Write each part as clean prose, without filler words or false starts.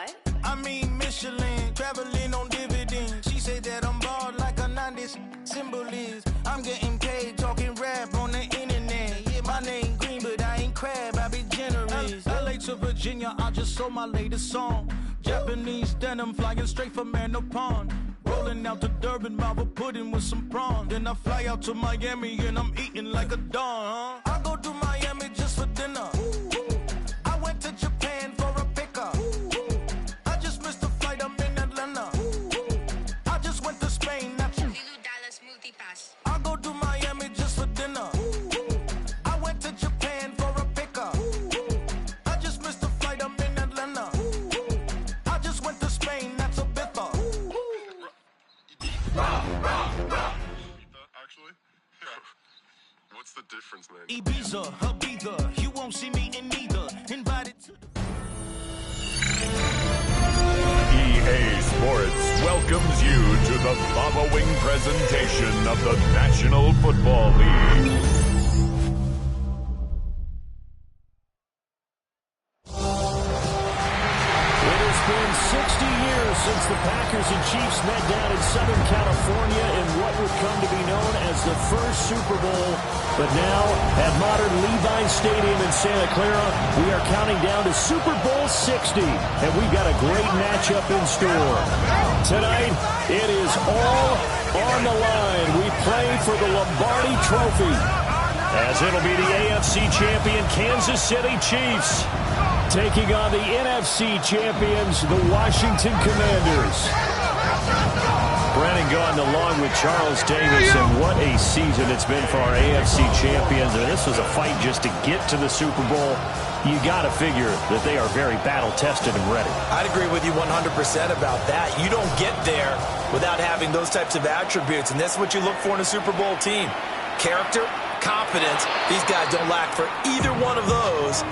What? I mean Michelin, traveling on dividends. She said that I'm bald like a 90s symbol is. I'm getting paid talking rap on the internet. Yeah, my name green, but I ain't crab, I be generous. LA to Virginia, I just sold my latest song. Japanese denim flying straight from Manopon. Rolling out to Durban, Marvel pudding with some prawns. Then I fly out to Miami and I'm eating like a don, huh? I go to Miami just for dinner. I went to Japan for a pickup. I just missed a flight, I'm in Atlanta. I just went to Spain, not you. I go to Miami just for dinner. I went to Japan for a pickup. I just missed a flight, I'm in Atlanta. I just went to Spain, that's a bither. Actually? Yeah. What's the difference, man? Ibiza, Ibiza, you won't see me in neither. Invited to the... EA Sports welcomes you to the following presentation of the National Football League. It has been 60 years since the Packers and Chiefs met down in Southern California in what would come to be known as the first Super Bowl. But now, at modern Levi Stadium in Santa Clara, we are counting down to Super Bowl 60. And we've got a great matchup in store. Tonight, it is all on the line. We play for the Lombardi Trophy, as it'll be the AFC champion Kansas City Chiefs taking on the NFC champions, the Washington Commanders. Brandon Gaudin along with Charles Davis, and what a season it's been for our AFC champions. And this was a fight just to get to the Super Bowl. You got to figure that they are very battle-tested and ready. I'd agree with you 100% about that. You don't get there without having those types of attributes, and that's what you look for in a Super Bowl team. Character, confidence. These guys don't lack for either one of those.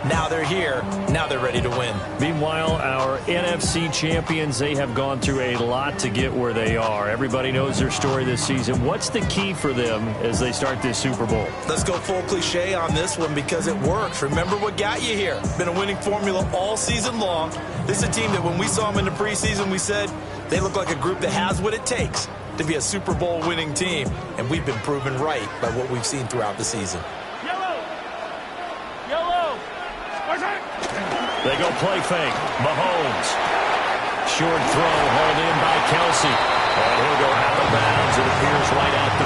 Now they're here. Now they're ready to win. Meanwhile, our NFC champions, they have gone through a lot to get where they are. Everybody knows their story this season. What's the key for them as they start this Super Bowl? Let's go full cliche on this one because it works. Remember what got you here. Been a winning formula all season long. This is a team that when we saw them in the preseason, we said they look like a group that has what it takes to be a Super Bowl winning team. And we've been proven right by what we've seen throughout the season. They go play fake. Mahomes. Short throw hauled in by Kelsey. And he'll go out of bounds. It appears right at the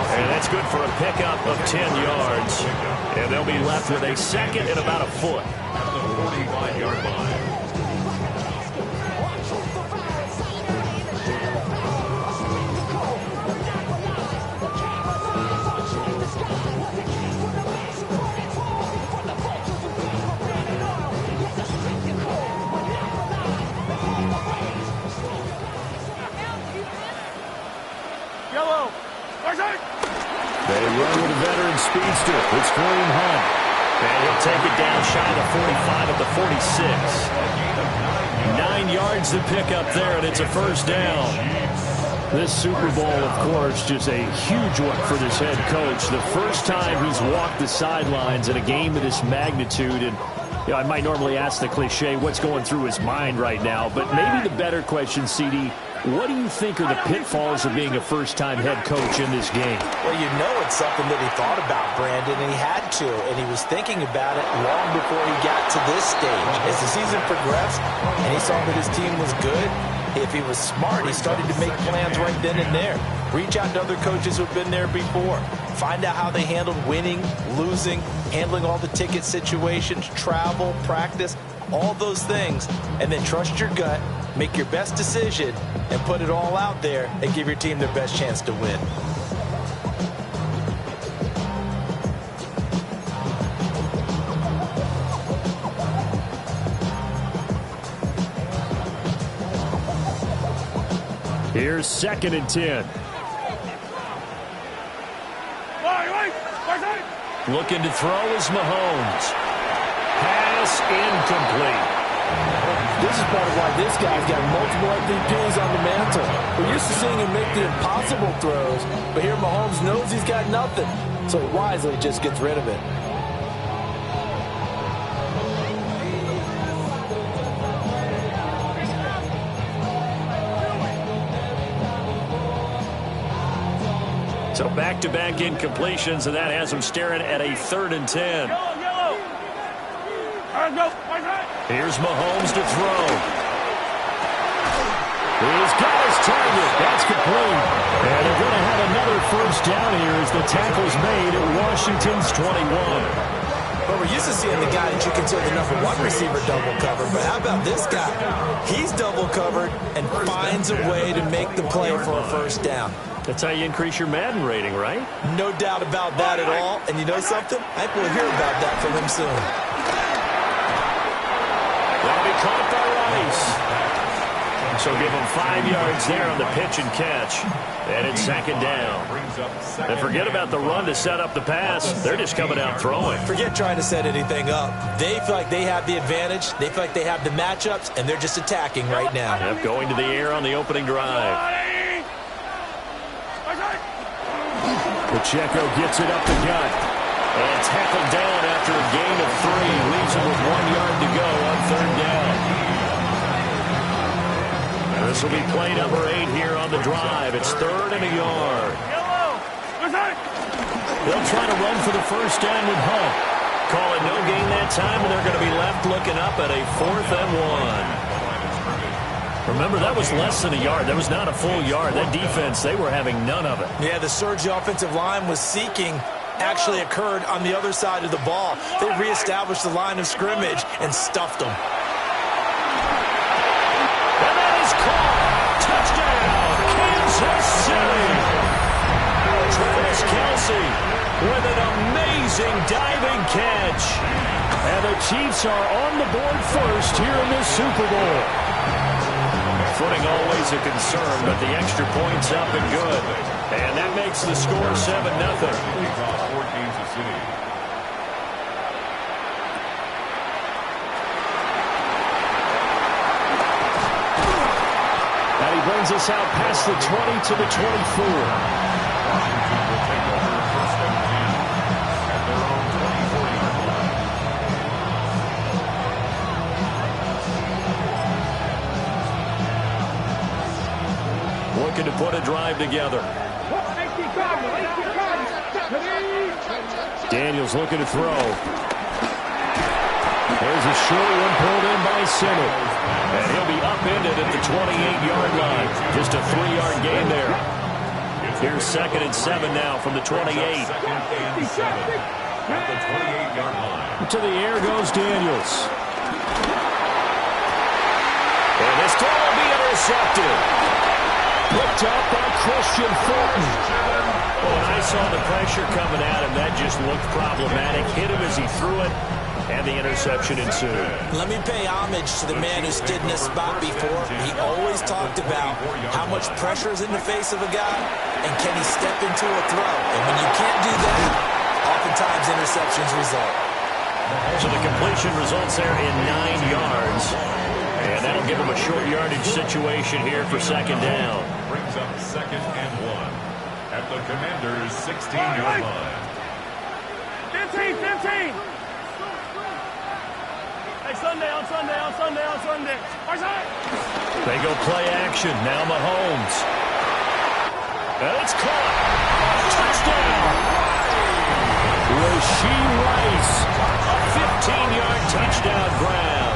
45. And that's good for a pickup of 10 yards. And they'll be left with a second and about a foot. 45-yard line. They run with a veteran speedster. It's Kareem Hunt. And he'll take it down shy of the 45 at the 46. 9 yards to pick up there, and it's a first down. This Super Bowl, of course, just a huge one for this head coach. The first time he's walked the sidelines in a game of this magnitude. And you know, I might normally ask the cliche, what's going through his mind right now? But maybe the better question, CD, what do you think are the pitfalls of being a first-time head coach in this game? Well, you know it's something that he thought about, Brandon, and he had to, and he was thinking about it long before he got to this stage. As the season progressed and he saw that his team was good, if he was smart, he started to make plans right then and there. Reach out to other coaches who've been there before. Find out how they handled winning, losing, handling all the ticket situations, travel, practice, all those things, and then trust your gut, make your best decision, and put it all out there and give your team their best chance to win. Here's 2nd and 10. Looking to throw is Mahomes. Pass incomplete. This is part of why this guy's got multiple MVPs on the mantle. We're used to seeing him make the impossible throws, but here Mahomes knows he's got nothing, so he wisely just gets rid of it. So back-to-back incompletions, and that has him staring at a 3rd and 10. Here's Mahomes to throw. He's got his target. That's complete. And they're going to have another first down here as the tackle's made at Washington's 21. But we're used to seeing the guy that you consider the number 1 receiver double covered. But how about this guy? He's double covered and finds a way to make the play for a first down. That's how you increase your Madden rating, right? No doubt about that at all. And you know something? I think we'll hear about that from him soon. That'll be caught by Rice. So give him 5 yards there on the pitch and catch. And it's 2nd down. And forget about the run to set up the pass. They're just coming out throwing. Forget trying to set anything up. They feel like they have the advantage. They feel like they have the matchups, and they're just attacking right now. Yep, going to the air on the opening drive. Pacheco gets it up the gut. And tackled down after a gain of 3. Leaves him with 1 yard to go on 3rd down. This will be play number 8 here on the drive. It's 3rd and a yard. They'll try to run for the first down with Hunt. Call it no gain that time, and they're going to be left looking up at a 4th and 1. Remember, that was less than a yard. That was not a full yard. That defense, they were having none of it. Yeah, the surge the offensive line was seeking actually occurred on the other side of the ball. They reestablished the line of scrimmage and stuffed them. And that is caught. Touchdown, Kansas City. Travis Kelce with an amazing diving catch. And the Chiefs are on the board first here in this Super Bowl. Footing always a concern, but the extra point's up and good. And that makes the score 7-0. And he brings us out past the 20 to the 24. Looking to put a drive together. Daniels looking to throw. There's a short one pulled in by Simmons. And he'll be upended at the 28-yard line. Just a 3-yard gain there. Here's 2nd and 7 now from the 28. To the air goes Daniels. And this throw will be intercepted. Picked up by Christian Fulton. When I saw the pressure coming at him, that just looked problematic. Hit him as he threw it, and the interception ensued. Let me pay homage to the man who stood in this spot before. He always talked about how much pressure is in the face of a guy, and can he step into a throw. And when you can't do that, oftentimes interceptions result. So the completion results there in 9 yards. And that'll give him a short yardage situation here for 2nd down. Brings up 2nd and 1 at the Commanders' 16-yard line. 15. Hey, Sunday. They go play action. Now Mahomes. And it's caught. Touchdown. Rasheed Rice. A 15-yard touchdown grab.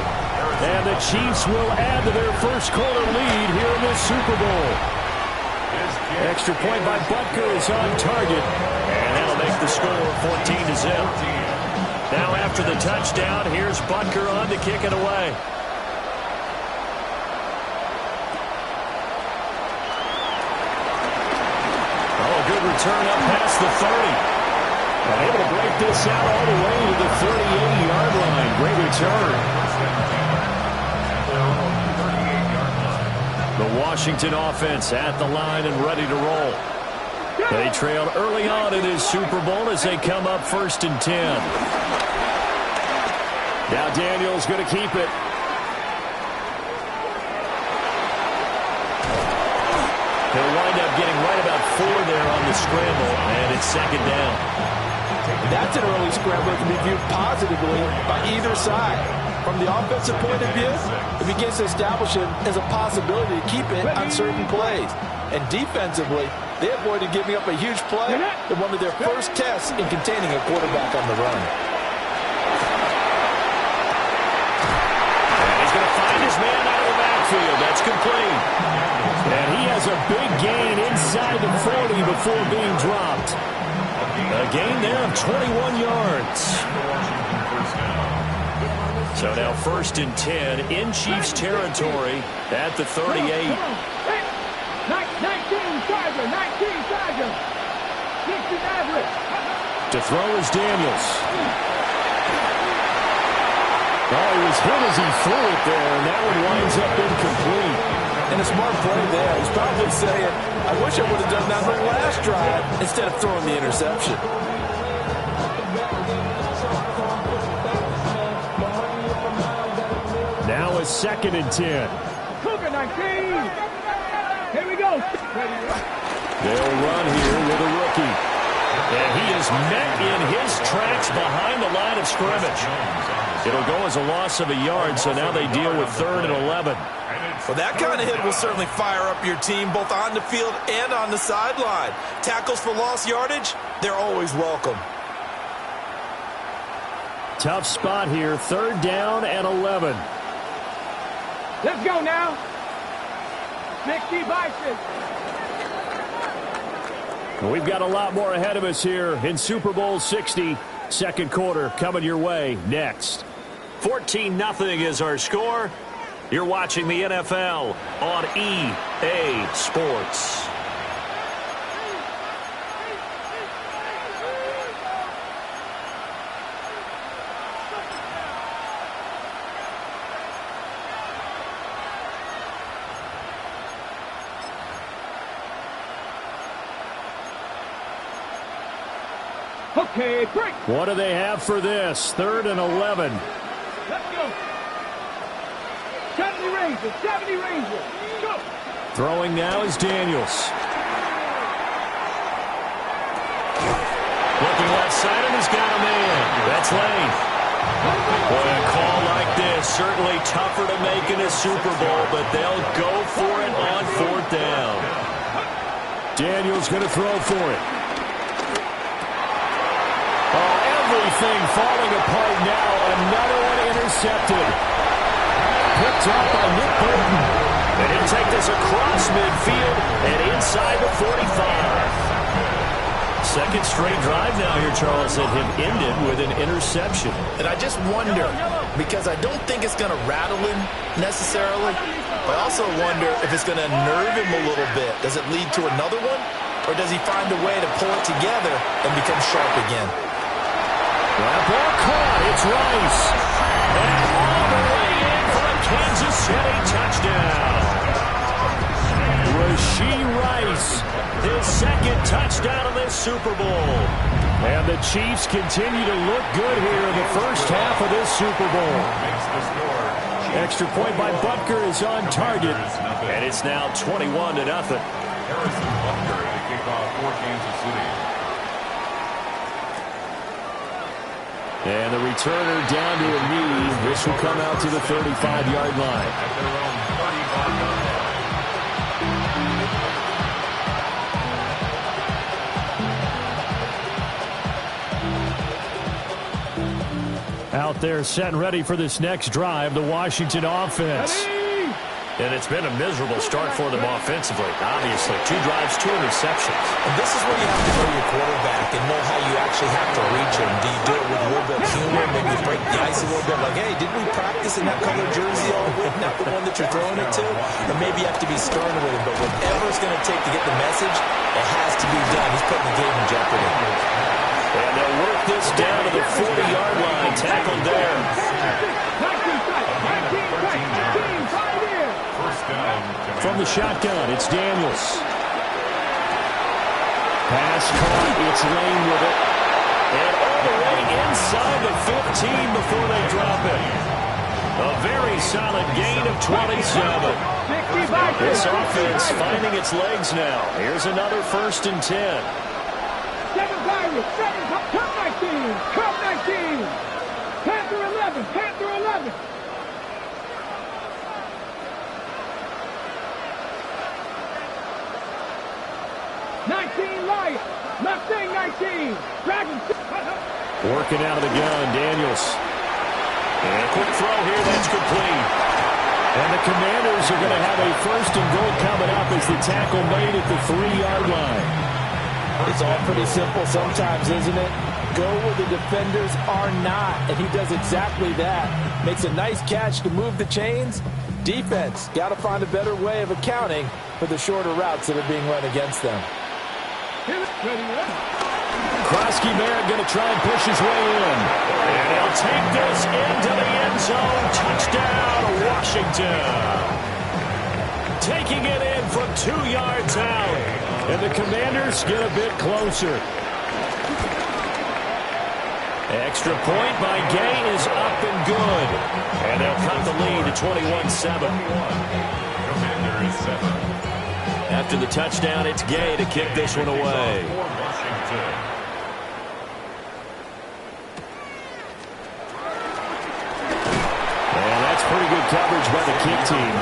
And the Chiefs will add to their first quarter lead here in this Super Bowl. Extra point by Butker is on target. And that'll make the score 14-0. Now after the touchdown, here's Butker on to kick it away. Oh, good return up past the 30. And able to break this out all the way to the 38-yard line. Great return. The Washington offense at the line and ready to roll. They trailed early on in this Super Bowl as they come up 1st and 10. Now Daniels going to keep it. He'll wind up getting right about 4 there on the scramble, and it's 2nd down. That's an early scramble that can be viewed positively by either side. From the offensive point of view, it begins to establish it as a possibility to keep it on certain plays. And defensively, They avoided giving up a huge play in one of their first tests in containing a quarterback on the run. And he's going to find his man out of the backfield. That's complete. And he has a big gain inside the 40 before being dropped. A gain there of 21 yards. So now 1st and 10 in Chiefs territory at the 38. 19 Tiger, 19 Tiger. 60 average. To throw is Daniels. Oh, he was hit as he threw it there, and that one winds up incomplete. And a smart play there. He's probably saying, I wish I would have done that on the last drive instead of throwing the interception. Now a 2nd and 10. Cougar 19. Here we go. They'll run here with a rookie. And he is met in his tracks behind the line of scrimmage. It'll go as a loss of a yard, so now they deal with 3rd and 11. Well, that kind of hit will certainly fire up your team both on the field and on the sideline. Tackles for lost yardage, they're always welcome. Tough spot here, 3rd down and 11. Let's go now. 60 by 6. We've got a lot more ahead of us here in Super Bowl 60. 2nd quarter coming your way next. 14-0 is our score. You're watching the NFL on EA Sports. Okay, break. What do they have for this? 3rd and 11. Let's go. 70 Rangers, 70 Rangers. Go. Throwing now is Daniels. Looking left side, and he's got a man. That's Lane. Boy, a call like this, certainly tougher to make in a Super Bowl, but they'll go for it on 4th down. Daniels going to throw for it. Oh, everything falling apart now. Another one intercepted. Picked up by Nick Burton. And he'll take this across midfield and inside the 45. 2nd straight drive now here, Charles, that have ended with an interception. And I just wonder, because I don't think it's going to rattle him necessarily, but I also wonder if it's going to nerve him a little bit. Does it lead to another one? Or does he find a way to pull it together and become sharp again? That ball caught. It's Rice. And all the way in for a Kansas City touchdown. Rashee Rice, his 2nd touchdown of this Super Bowl. And the Chiefs continue to look good here in the first half of this Super Bowl. Extra point by Butker is on target. And it's now 21-0. Harrison Butker to kick off for Kansas City. And the returner down to a knee. This will come out to the 35-yard line. At their own 35-yard line. Out there set and ready for this next drive, the Washington offense. And it's been a miserable start for them offensively. Obviously, 2 drives, 2 interceptions. And this is where you have to know your quarterback and know how you actually have to reach him. Do you do it with a little bit of humor, maybe you break the ice a little bit, like, hey, did we practice in that color jersey all week, not the one that you're throwing it to? Or maybe you have to be stern with him, but whatever it's going to take to get the message, it has to be done. He's putting the game in jeopardy. And they'll work this down to the 40-yard line, tackled there. From the shotgun, it's Daniels. Pass caught, it's Lane with it. And all the way inside the 15 before they drop it. A very solid gain of 27. This offense finding its legs now. Here's another 1st and 10. 7 Pirates, 7, come 19, come 19. Panther 11, Panther 11. Hyatt. Mustang 19. Dragon. Working out of the gun, Daniels. And a quick throw here, that's complete. And the Commanders are going to have a first and goal coming up as the tackle made at the 3-yard line. It's all pretty simple sometimes, isn't it? Go where the defenders are not, and he does exactly that. Makes a nice catch to move the chains. Defense, got to find a better way of accounting for the shorter routes that are being run against them. Krosky Merritt going to try and push his way in. And he'll take this into the end zone. Touchdown, Washington. Taking it in from 2 yards out. And the Commanders get a bit closer. Extra point by Gay is up and good. And they'll cut the lead to 21-7. Commander is 7. After the touchdown, it's Gay to kick this one away. And that's pretty good coverage by the kick team,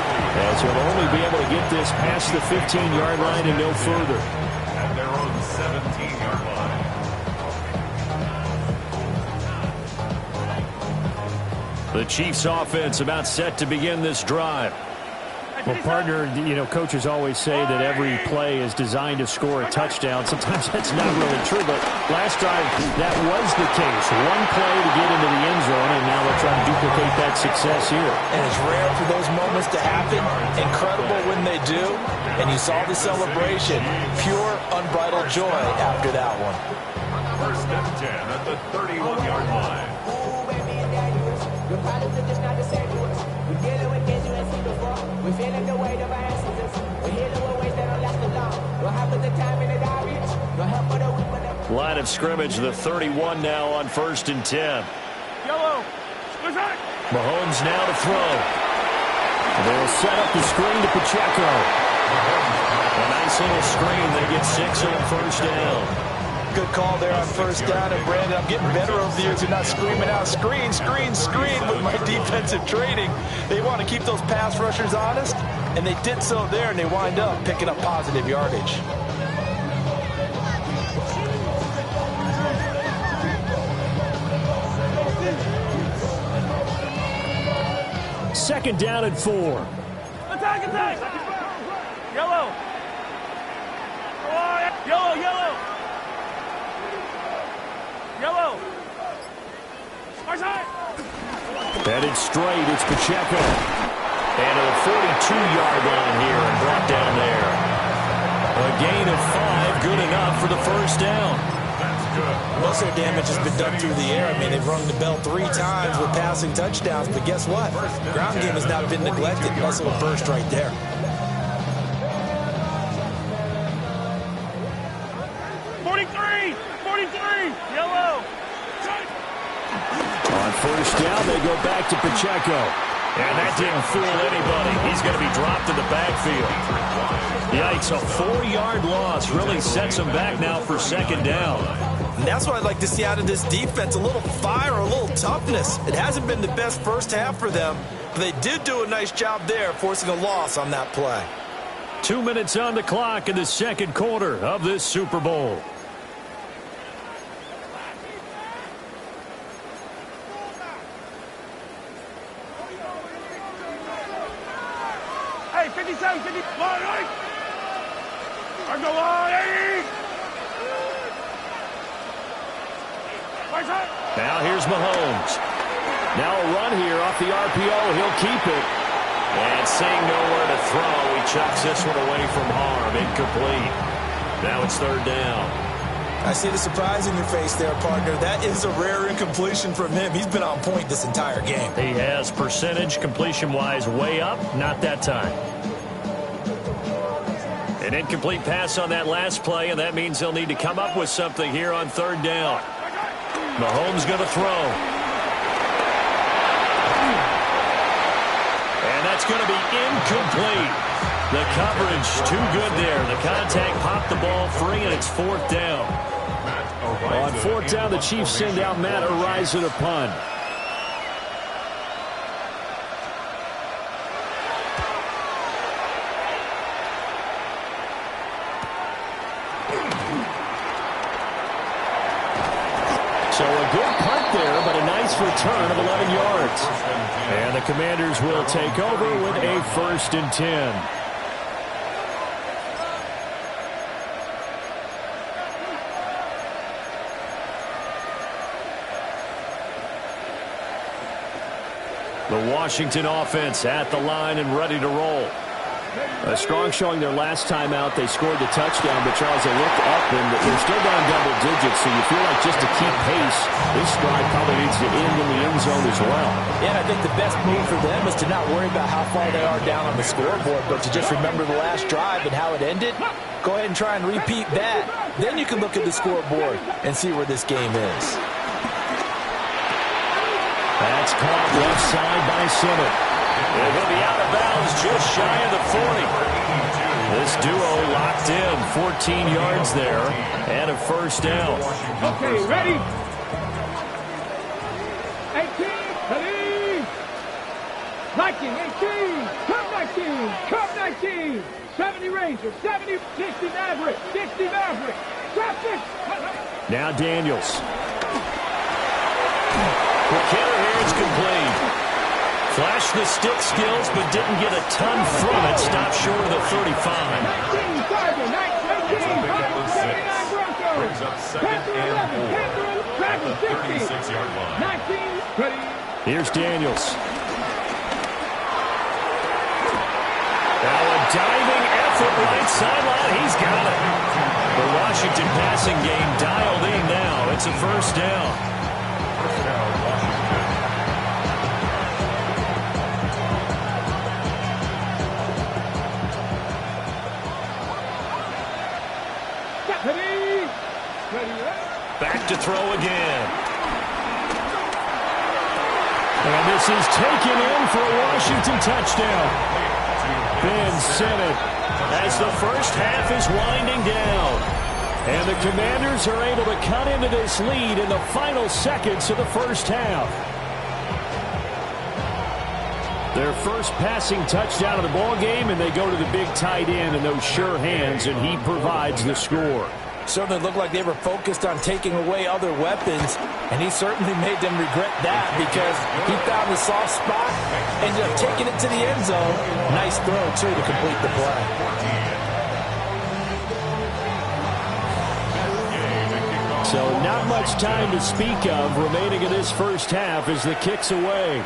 as he'll only be able to get this past the 15-yard line and no further. At their own 17-yard line. The Chiefs offense about set to begin this drive. Well, partner, you know, coaches always say that every play is designed to score a touchdown. Sometimes that's not really true, but last drive, that was the case. One play to get into the end zone, and now they're trying to duplicate that success here. And it's rare for those moments to happen. Incredible when they do. And you saw the celebration. Pure, unbridled joy after that one. First and 10 at the 31-yard line. We're feeling the weight of our ancestors. We're healing with ways that don't last long. Don't have the time in the diaries. No help for the weak. Line of scrimmage, the 31 now on 1st and 10. Yellow. Mahomes now to throw. They'll set up the screen to Pacheco. A nice little screen. They get 6 on first down. Good call there on first down. And Brandon, I'm getting better over the years and not screaming out screen, screen, screen with my defensive training. They want to keep those pass rushers honest, and they did so there, and they wind up picking up positive yardage. Second down and 4. Attack, attack. Yellow. Yellow, yellow. Yellow. Headed straight, it's Pacheco. And a 42-yard line here and brought down there. A gain of 5, good enough for the first down. That's good. Most of their damage has been done through the air. I mean, they've rung the bell 3 times with passing touchdowns, but guess what? The ground game has not been neglected. Nice little burst right there. Yellow. On first down, they go back to Pacheco. And that didn't fool anybody. He's going to be dropped in the backfield. Yikes, a 4-yard loss really sets him back now for second down. And that's what I'd like to see out of this defense, a little fire, a little toughness. It hasn't been the best first half for them, but they did do a nice job there, forcing a loss on that play. 2 minutes on the clock in the second quarter of this Super Bowl. Hey, 57, 50. I go on, Now here's Mahomes. Now a run here off the RPO. He'll keep it. And seeing nowhere to throw, he chucks this one away from harm. Incomplete. Now it's third down. I see the surprise in your face there, partner. That is a rare incompletion from him. He's been on point this entire game. He has percentage completion-wise way up. Not that time. An incomplete pass on that last play, and that means they'll need to come up with something here on third down. Mahomes going to throw. And that's going to be incomplete. The coverage too good there. The contact popped the ball free, and it's fourth down. On fourth down, the Chiefs send out Matt Ariza to punt. return of 11 yards. And the Commanders will take over with a 1st and 10. The Washington offense at the line and ready to roll. A strong showing their last time out. They scored the touchdown, but Charles, they looked up and they're still down double digits, so you feel like just to keep pace, this drive probably needs to end in the end zone as well. Yeah, and I think the best move for them is to not worry about how far they are down on the scoreboard, but to just remember the last drive and how it ended. Go ahead and try and repeat that. Then you can look at the scoreboard and see where this game is. That's caught left side by Simmons. He'll be out of bounds just shy of the 40. This duo locked in, 14 yards there, and a 1st down. Okay, ready? 18, ready? 19, 18, come 19, come 19. 70 Rangers, 70, 60 Maverick, 60 Maverick. Drop this. Now Daniels. McKinnon here, it's complete. Flashed the stick skills, but didn't get a ton from it. Stopped short of the 35. 19, Tiger, 19, 79 Broncos. Brings up 2nd and 4. 36-yard line. 19, ready. Here's Daniels. Now a diving effort right sideline. He's got it. The Washington passing game dialed in now. It's a 1st down. First down, Washington. Back to throw again. And this is taken in for a Washington touchdown. Ben Simmons as the first half is winding down. And the Commanders are able to cut into this lead in the final seconds of the first half. Their first passing touchdown of the ball game, and they go to the big tight end in those sure hands, and he provides the score. Certainly looked like they were focused on taking away other weapons, and he certainly made them regret that because he found the soft spot, ended up taking it to the end zone. Nice throw, too, to complete the play. So not much time to speak of remaining in this first half as the kick's away.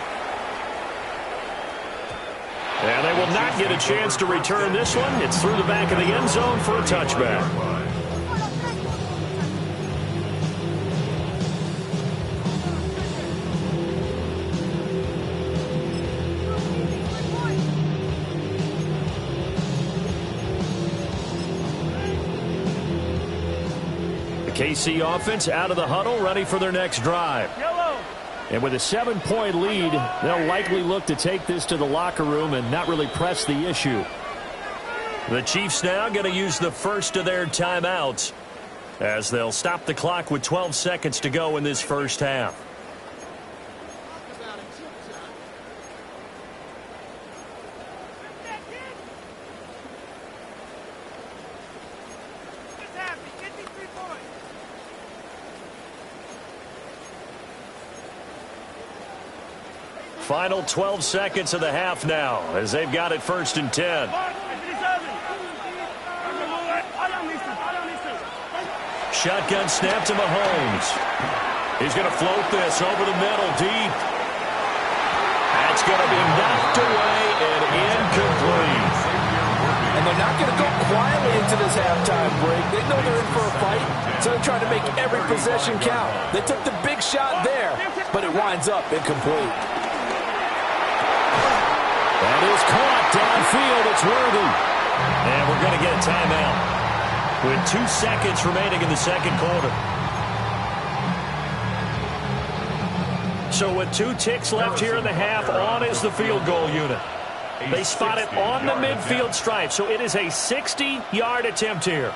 And they will not get a chance to return this one. It's through the back of the end zone for a touchback. KC offense out of the huddle, ready for their next drive. And with a 7-point lead, they'll likely look to take this to the locker room and not really press the issue. The Chiefs now going to use the first of their timeouts as they'll stop the clock with 12 seconds to go in this first half. Final 12 seconds of the half now as they've got it 1st and 10. Shotgun snap to Mahomes. He's going to float this over the middle deep. That's going to be knocked away and incomplete. And they're not going to go quietly into this halftime break. They know they're in for a fight, so they're trying to make every possession count. They took the big shot there, but it winds up incomplete. That is caught downfield. It's Worthy. And we're going to get a timeout with 2 seconds remaining in the second quarter. So with 2 ticks left here in the half, on is the field goal unit. They spot it on the midfield stripe, so it is a 60-yard attempt here.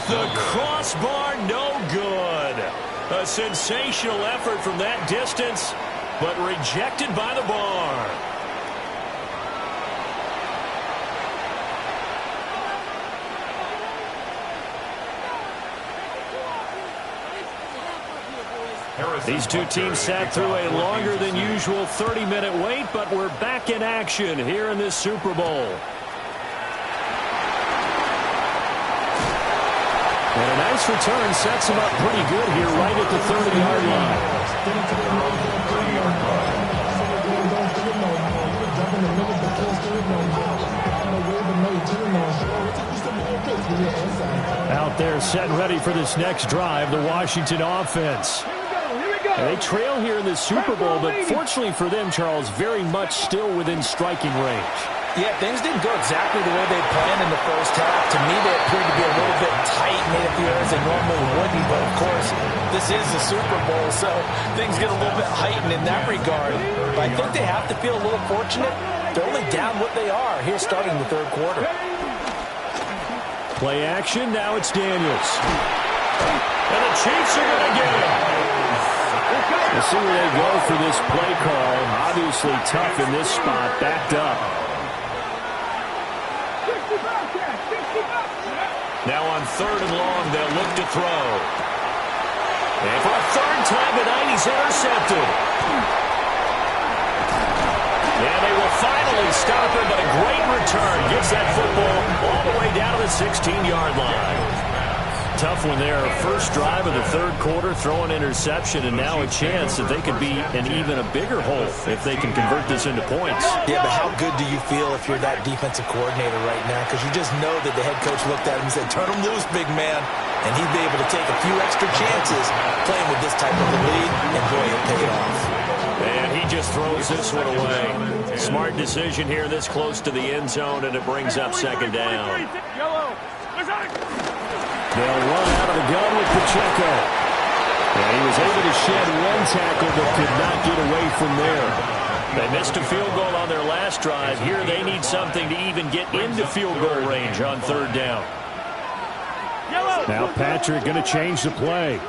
The crossbar, no good. A sensational effort from that distance. but rejected by the bar. These two teams sat through a longer than usual 30-minute wait, but we're back in action here in this Super Bowl. And a nice return sets him up pretty good here right at the 30-yard line. Out there set and ready for this next drive, the Washington offense. And they trail here in the Super Bowl, but fortunately for them, Charles, very much still within striking range. Yeah, things didn't go exactly the way they planned in the first half. To me, they appeared to be a little bit tight, made a few errors they normally wouldn't. But, of course, this is the Super Bowl, so things get a little bit heightened in that regard. But I think they have to feel a little fortunate. They're only down what they are here starting the third quarter. Play action, now it's Daniels. And the Chiefs are going to get him. We'll see where they go for this play call. Obviously tough in this spot, backed up. Now on 3rd and long, they'll look to throw. And for a third time tonight, he's intercepted. Yeah, they will finally stop him, but a great return gives that football all the way down to the 16-yard line. Tough one there. First drive of the third quarter, throw an interception, and now a chance that they could be in even a bigger hole if they can convert this into points. Yeah, but how good do you feel if you're that defensive coordinator right now? Because you just know that the head coach looked at him and said, turn him loose, big man. And he'd be able to take a few extra chances playing with this type of a lead, and boy, it paid off. And he just throws this one away. Smart decision here this close to the end zone, and it brings up second down. They'll run out of the gun with Pacheco. And he was able to shed one tackle but could not get away from there. They missed a field goal on their last drive. Here they need something to even get into field goal range on 3rd down. Now Patrick going to change the play.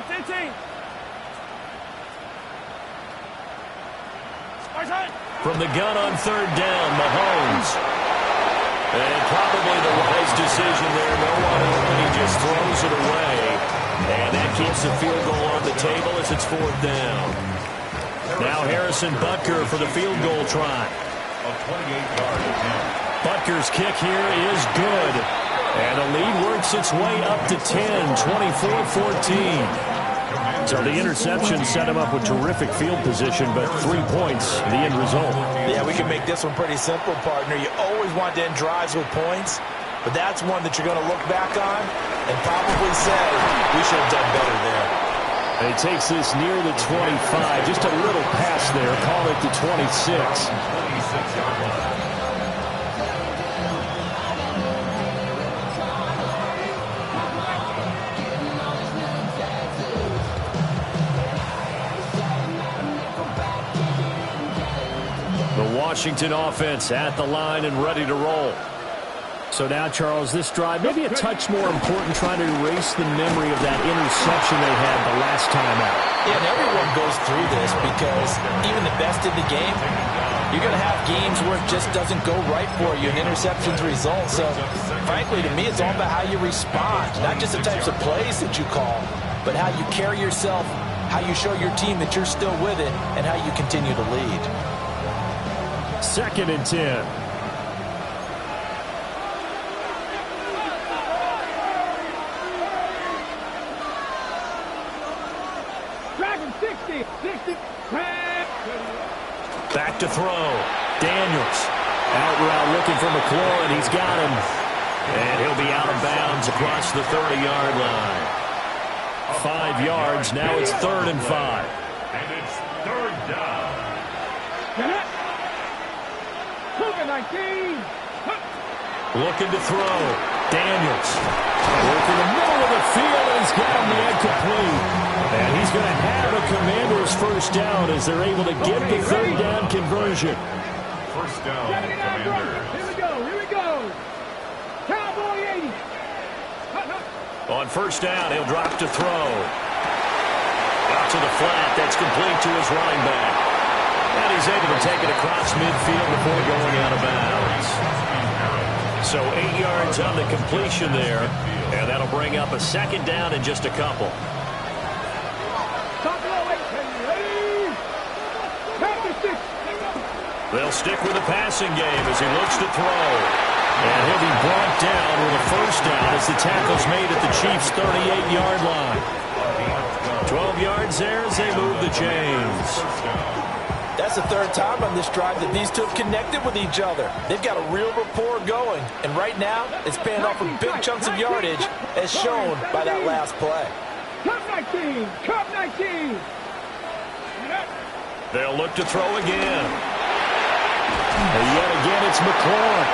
15. From the gun on 3rd down, Mahomes. And probably the wise decision there. No one open. He just throws it away. And that keeps the field goal on the table as it's 4th down. Now Harrison Butker for the field goal try. Butker's kick here is good. And the lead works its way up to 10, 24-14. So the interception set him up with terrific field position, but 3 points, the end result. Yeah, we can make this one pretty simple, partner. You always want to end drives with points, but that's one that you're going to look back on and probably say, we should have done better there. And he takes this near the 25, just a little pass there, call it the 26. Washington offense at the line and ready to roll. So now, Charles, this drive maybe a touch more important, trying to erase the memory of that interception they had the last time out. Yeah, and everyone goes through this because even the best in the game, you're going to have games where it just doesn't go right for you, and interceptions result. So, frankly, to me, it's all about how you respond, not just the types of plays that you call, but how you carry yourself, how you show your team that you're still with it, and how you continue to lead. 2nd and 10. Driving 60. Back to throw. Daniels. Out route looking for McLaurin. He's got him. And he'll be out of bounds across the 30-yard line. 5 yards. Now it's 3rd and 5. And it's 3rd down. 19. Looking to throw. Daniels. Working the middle of the field, and he's got him the incomplete. And he's going to have a Commander's first down as they're able to get the 3rd down conversion. First down, Commanders. Here we go. Cowboy 80. On 1st down, he'll drop to throw. Out to the flat. That's complete to his running back. And he's able to take it across midfield before going out of bounds. So 8 yards on the completion there. And that'll bring up a second down in just a couple. They'll stick with the passing game as he looks to throw. And he'll be brought down with a first down as the tackle's made at the Chiefs' 38-yard line. 12 yards there as they move the chains. That's the third time on this drive that these two have connected with each other. They've got a real rapport going. And right now, it's paying off with big chunks of yardage, as shown by that last play. Cup 19! Cup 19! They'll look to throw again. And yet again, it's McLaurin.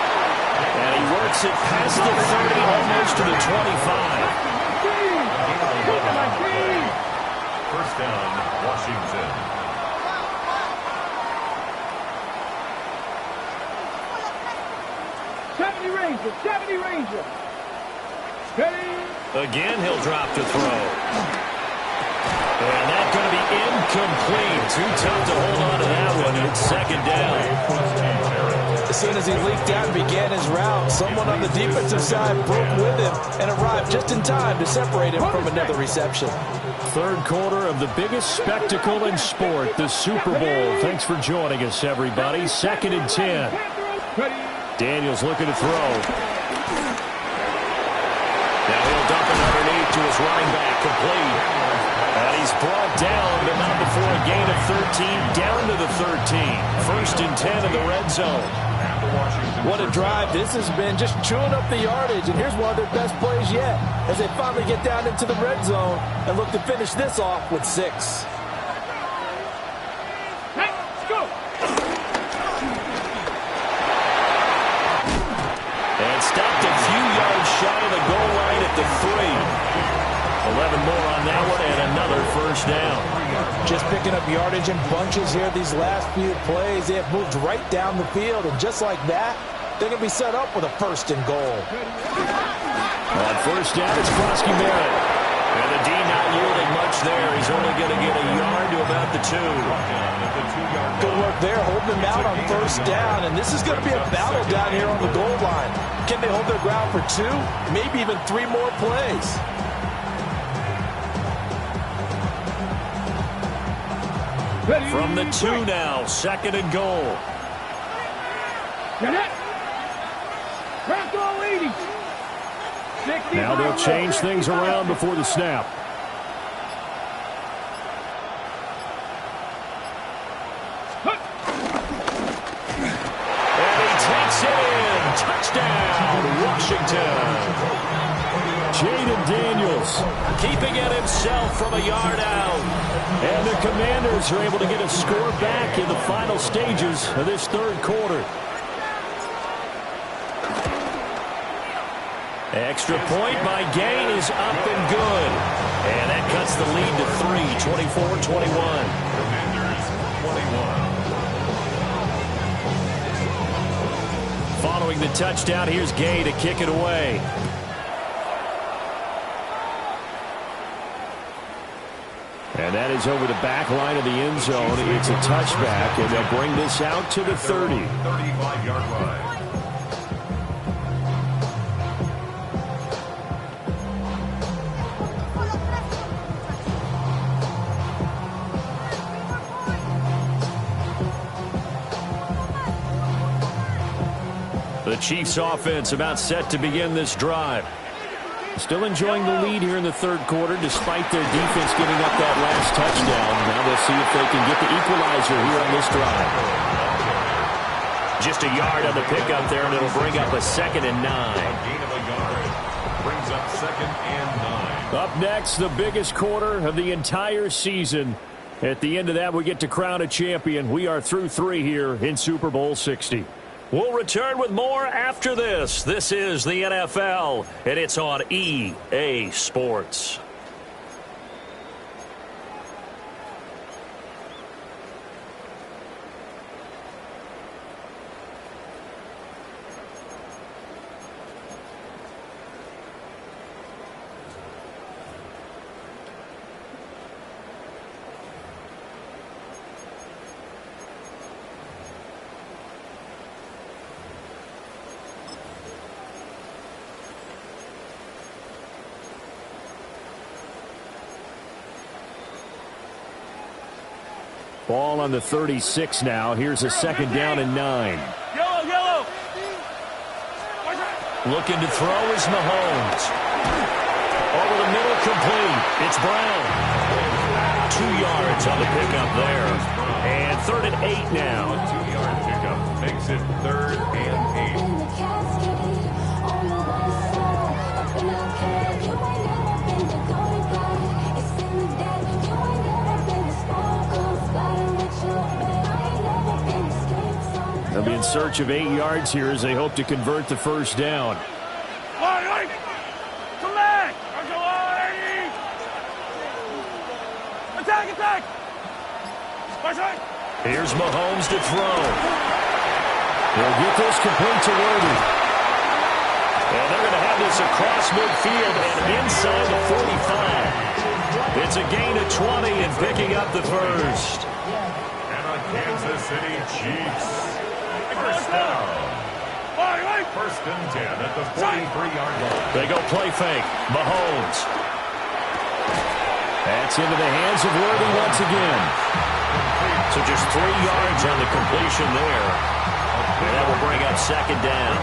And he works it past the 30, almost to the 25. First down, Washington. Ranger, 70 Ranger. Steady. Again, he'll drop to throw. And that's going to be incomplete. Too tough to hold on to that one. It's second down. As soon as he leaked out and began his route, someone on the defensive side broke with him and arrived just in time to separate him from another reception. Third quarter of the biggest spectacle in sport, the Super Bowl. Thanks for joining us, everybody. 2nd and 10. Daniels looking to throw. Now he'll dump it underneath to his running back, complete. And he's brought down, but not before a gain of 13, down to the 13. 1st and 10 in the red zone. What a drive this has been, just chewing up the yardage. And here's one of their best plays yet, as they finally get down into the red zone and look to finish this off with 6. Stopped a few yards shy of the goal line at the 3. 11 more on that one and another first down. Just picking up yardage in bunches here these last few plays. They have moved right down the field, and just like that, they're going to be set up with a 1st and goal. On first down, it's Krosky Merritt. And the D not yielding much there. He's only going to get a yard to about the 2. Good work there, holding them out on first down, and this is going to be a battle down here on the goal line. Can they hold their ground for 2, maybe even 3 more plays? From the 2 now, 2nd and goal. Now they'll change things around before the snap. And he takes it in. Touchdown, Washington. Jaden Daniels keeping it himself from a yard out. And the Commanders are able to get a score back in the final stages of this third quarter. Extra point by Gain is up and good. And that cuts the lead to 3, 24-21. Commanders 21. Following the touchdown, here's Gay to kick it away. And that is over the back line of the end zone. It's a touchback, and they'll bring this out to the 30. 35-yard line. The Chiefs offense about set to begin this drive. Still enjoying the lead here in the third quarter despite their defense giving up that last touchdown. Now they'll see if they can get the equalizer here on this drive. Just a yard on the pickup there, and it'll bring up a 2nd and 9. Gain of a yard brings up 2nd and 9. Up next, the biggest quarter of the entire season. At the end of that, we get to crown a champion. We are through 3 here in Super Bowl 60. We'll return with more after this. This is the NFL, and it's on EA Sports. Ball on the 36 now. Here's a second down and 9. Yellow. Looking to throw is Mahomes. Over the middle, complete. It's Brown. 2 yards on the pickup there. And 3rd and 8 now. 2-yard pickup makes it 3rd and 8. They'll be in search of 8 yards here as they hope to convert the first down. Attack! Here's Mahomes to throw. They'll get this complete to Worthy. And they're going to have this across midfield and inside the 45. It's a gain of 20 and picking up the first. And on Kansas City Chiefs. First down. 1st and 10 at the 43-yard line. They go play fake. Mahomes. That's into the hands of Worthy once again. So just 3 yards on the completion there. And that will bring up second down.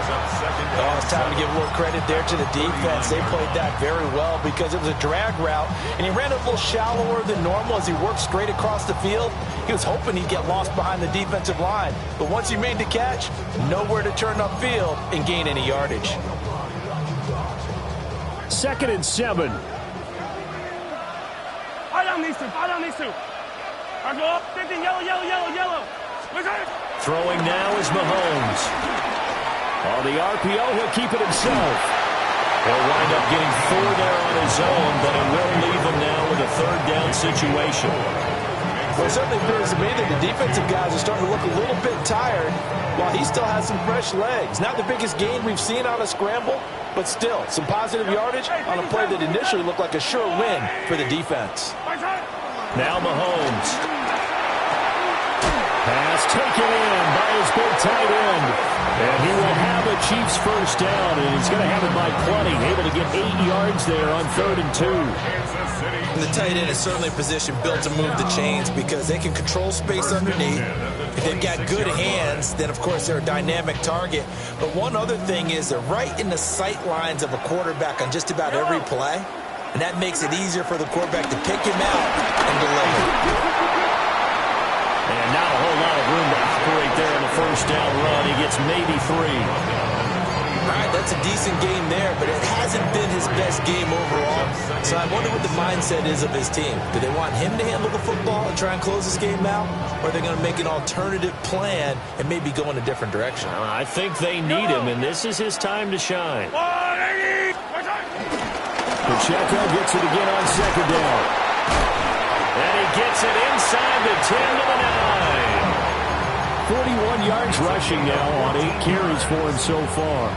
Oh, it's time to give a little credit there to the defense. They played that very well because it was a drag route, and he ran a little shallower than normal as he worked straight across the field. He was hoping he'd get lost behind the defensive line, but once he made the catch, nowhere to turn upfield and gain any yardage. 2nd and 7. Fall down these two. Go up, 15, yellow. Throwing now is Mahomes. On the RPO, he'll keep it himself. He'll wind up getting 4 there on his own, but it will leave him now with a 3rd down situation. Well, it certainly appears to me that the defensive guys are starting to look a little bit tired while he still has some fresh legs. Not the biggest gain we've seen on a scramble, but still some positive yardage on a play that initially looked like a sure win for the defense. Now Mahomes. Pass taken in by his big tight end. And he will have a Chiefs first down, and he's going to have it by plenty. Able to get 8 yards there on 3rd and 2. And the tight end is certainly a position built to move the chains because they can control space underneath. If they've got good hands, then of course they're a dynamic target. But one other thing is they're right in the sight lines of a quarterback on just about every play. And that makes it easier for the quarterback to pick him out and deliver. And not a whole lot of room to operate there on the first down run. He gets maybe 3. All right, that's a decent game there, but it hasn't been his best game overall. So I wonder what the mindset is of his team. Do they want him to handle the football and try and close this game out? Or are they going to make an alternative plan and maybe go in a different direction? I think they need him, and this is his time to shine. Pacheco gets it again on 2nd down. And he gets it inside the 10 to the 9. 41 yards rushing now on 8 carries for him so far.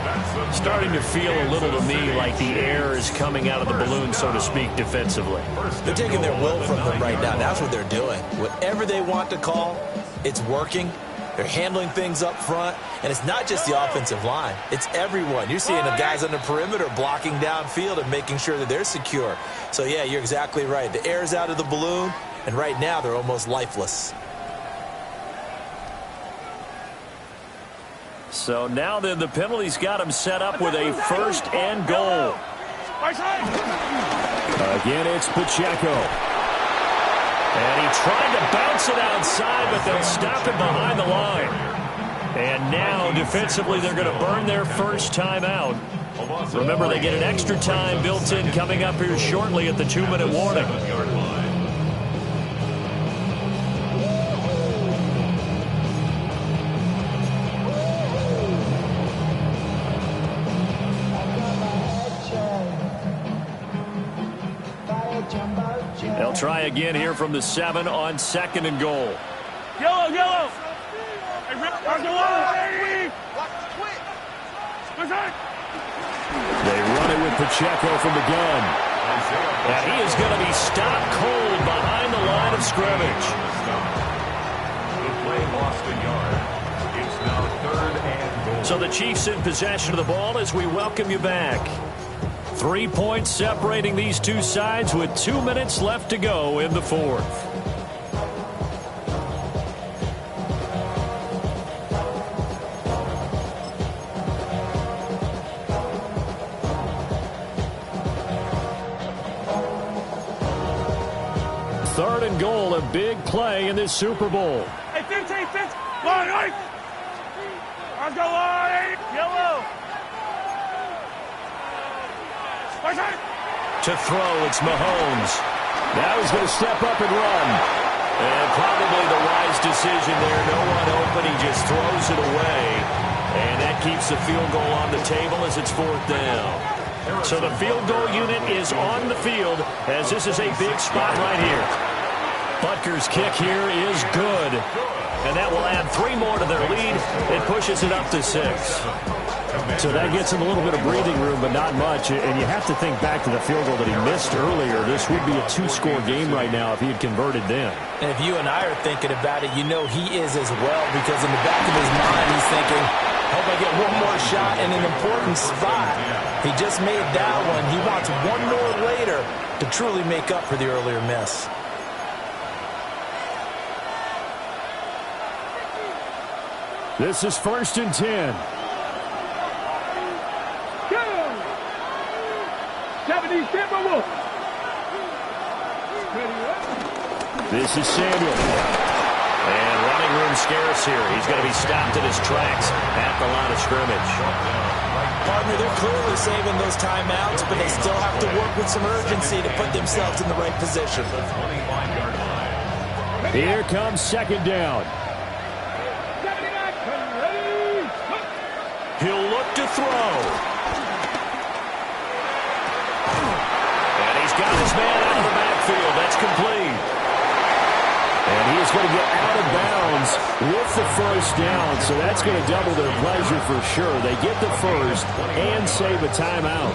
Starting to feel a little to me like the air is coming out of the balloon, so to speak, defensively. They're taking their will from them right now. That's what they're doing. Whatever they want to call, it's working. They're handling things up front, and it's not just the offensive line. It's everyone. You're seeing the guys on the perimeter blocking downfield and making sure that they're secure. So, yeah, you're exactly right. The air's out of the balloon, and right now they're almost lifeless. So now then the penalty's got him set up with a 1st and goal. Again, it's Pacheco. And he tried to bounce it outside, but they'll stop it behind the line. And now, defensively, they're going to burn their first time out. Remember, they get an extra time built in coming up here shortly at the 2-minute warning. They'll try again here from the 7 on 2nd and goal. Yellow. They run it with Pacheco from the gun. And he is going to be stopped cold behind the line of scrimmage. The play lost a yard. It's now 3rd and goal. So the Chiefs in possession of the ball as we welcome you back. 3 points separating these two sides with 2 minutes left to go in the 4th. 3rd and goal, a big play in this Super Bowl. Hey, 15, line, right. Let's go, line, yellow. To throw, it's Mahomes. Now he's going to step up and run. And probably the wise decision there. No one open, he just throws it away. And that keeps the field goal on the table as it's 4th down. So the field goal unit is on the field as this is a big spot right here. Butker's kick here is good. And that will add 3 more to their lead. It pushes it up to 6. So that gets him a little bit of breathing room, but not much. And you have to think back to the field goal that he missed earlier. This would be a 2-score game right now if he had converted then. And if you and I are thinking about it, you know he is as well, because in the back of his mind he's thinking, hope I get one more shot in an important spot. He just made that one. He wants one more later to truly make up for the earlier miss. This is 1st and 10. 70 Timberwolves. This is Samuel. And running room scarce here. He's going to be stopped in his tracks at the line of scrimmage. Partner, they're clearly saving those timeouts, but they still have to work with some urgency to put themselves in the right position. Here comes 2nd down. He'll look to throw. And he's got his man out of the backfield. That's complete. And he is going to get out of bounds with the 1st down. So that's going to double their pleasure for sure. They get the 1st and save a timeout.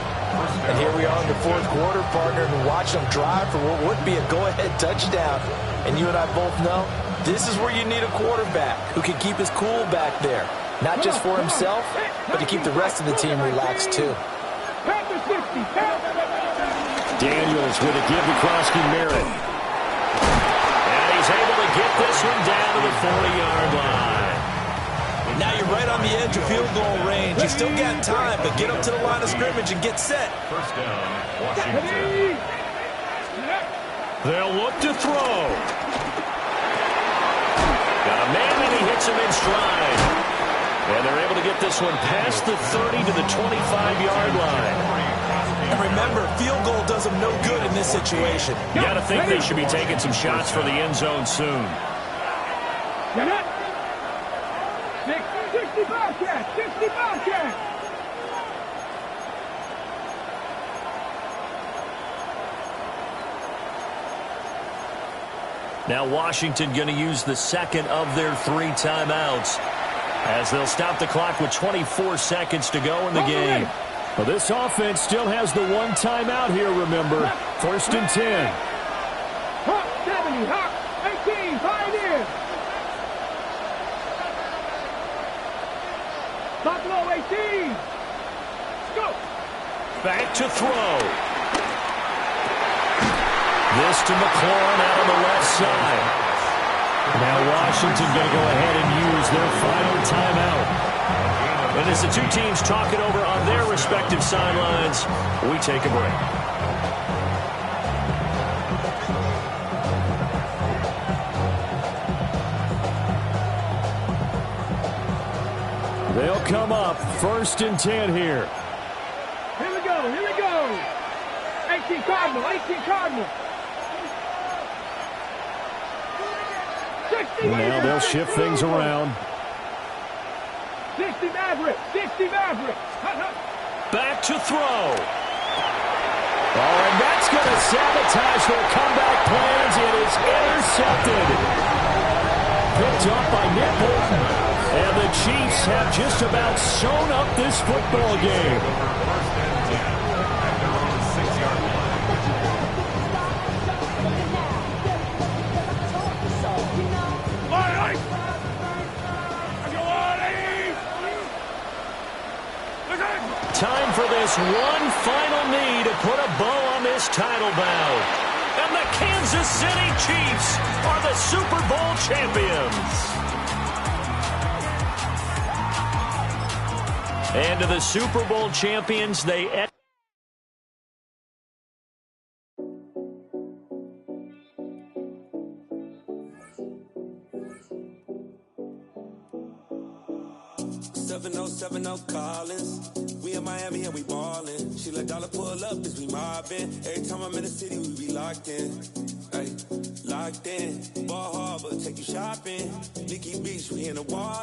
And here we are in the 4th quarter, partner, and watch them drive for what would be a go-ahead touchdown. And you and I both know this is where you need a quarterback who can keep his cool back there. Not just for himself, but to keep the rest of the team relaxed too. Daniels with a give to Krosky Merritt. And he's able to get this one down to the 40-yard line. Now you're right on the edge of field goal range. You still got time, but get up to the line of scrimmage and get set. 1st down, Washington. They'll look to throw. Got a man and he hits him in stride. And they're able to get this one past the 30 to the 25-yard line. And remember, field goal does them no good in this situation. You got to think they should be taking some shots for the end zone soon. 65 catch, 65 catch. Now Washington going to use the 2nd of their 3 timeouts as they'll stop the clock with 24 seconds to go in the game. Well, this offense still has the 1 timeout here, remember. 1st and 10. Hawk 70, Hawk 18, Pioneer. Buffalo 18. Go. Back to throw. This to McLaurin out on the left side. Now Washington going to go ahead and use their final timeout. And as the 2 teams talk it over on their respective sidelines, we take a break. They'll come up 1st and 10 here. Here we go, here we go. 18 Cardinal, 18 Cardinal. Now they'll shift things around. 60 Maverick, 60 Maverick. Back to throw. Oh, and that's going to sabotage their comeback plans. It is intercepted. Picked up by Nick Bolton. And the Chiefs have just about sewn up this football game. Time for this one final knee to put a bow on this title bout. And the Kansas City Chiefs are the Super Bowl champions. And to the Super Bowl champions, they... 7070 Collins. We in Miami and we ballin'. She let dollar pull up as we mobbin'. Every time I'm in the city, we be locked in. Ay, locked in. Ball Harbor, take you shopping. Nikki Beach, we in the water.